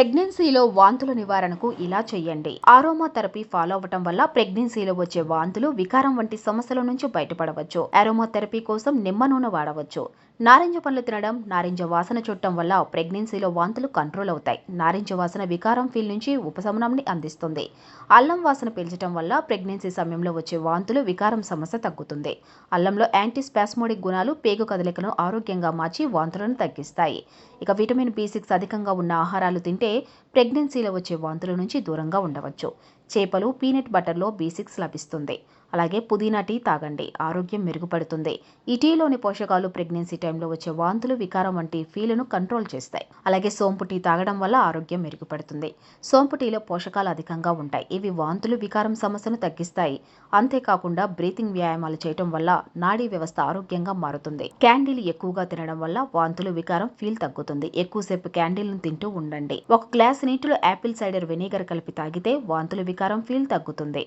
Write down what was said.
ప్రెగ్నెన్సీలో వాంతుల నివారణకు ఇలా చేయండి. అరోమా థెరపీ ఫాలో అవ్వటం వల్ల ప్రెగ్నెన్సీలో వచ్చే వాంతులు, వికారం వంటి సమస్యల నుంచి బయటపడవచ్చు. అరోమా థెరపీ కోసం నిమ్మ నూనె వాడవచ్చు. నారింజ పండ్లు తినడం, నారింజ వాసన చుట్టడం వల్ల ప్రెగ్నెన్సీలో వాంతులు కంట్రోల్ అవుతాయి. నారింజ వాసన వికారం ఫీల్ నుంచి ఉపశమనాన్ని అందిస్తుంది. అల్లం వాసన పీల్చడం వల్ల ప్రెగ్నెన్సీ సమయంలో వచ్చే వాంతులు, వికారం సమస్య తగ్గుతుంది. అల్లంలో యాంటీస్పాస్మోడిక్ గుణాలు పేగు కదలికను ఆరోగ్యంగా మార్చి వాంతులను తగ్గిస్తాయి. ఇక విటమిన్ B6 అధికంగా ఉన్న ఆహారాలు తింటే ప్రెగ్నెన్సీలో వచ్చే వాంతుల నుంచి దూరంగా ఉండవచ్చు. చేపలు, పీనట్ బటర్లో B6 లభిస్తుంది. అలాగే పుదీనా టీ తాగండి, ఆరోగ్యం మెరుగుపడుతుంది. ఈ టీలోని పోషకాలు ప్రెగ్నెన్సీ టైంలో వచ్చే వాంతులు, వికారం వంటి ఫీలును కంట్రోల్ చేస్తాయి. అలాగే సోంపు టీ తాగడం వల్ల ఆరోగ్యం మెరుగుపడుతుంది. సోంపు టీలో పోషకాలు అధికంగా ఉంటాయి. ఇవి వాంతులు, వికారం సమస్యను తగ్గిస్తాయి. అంతేకాకుండా బ్రీతింగ్ వ్యాయామాలు చేయటం వల్ల నాడీ వ్యవస్థ ఆరోగ్యంగా మారుతుంది. క్యాండీలు ఎక్కువగా తినడం వల్ల వాంతులు, వికారం ఫీల్ తగ్గుతుంది. ఎక్కువసేపు క్యాండీలను తింటూ ఉండండి. ఒక గ్లాస్ నీటిలో యాపిల్ సైడర్ వెనిగర్ కలిపి తాగితే వాంతులు, వికారం ఫీల్ తగ్గుతుంది.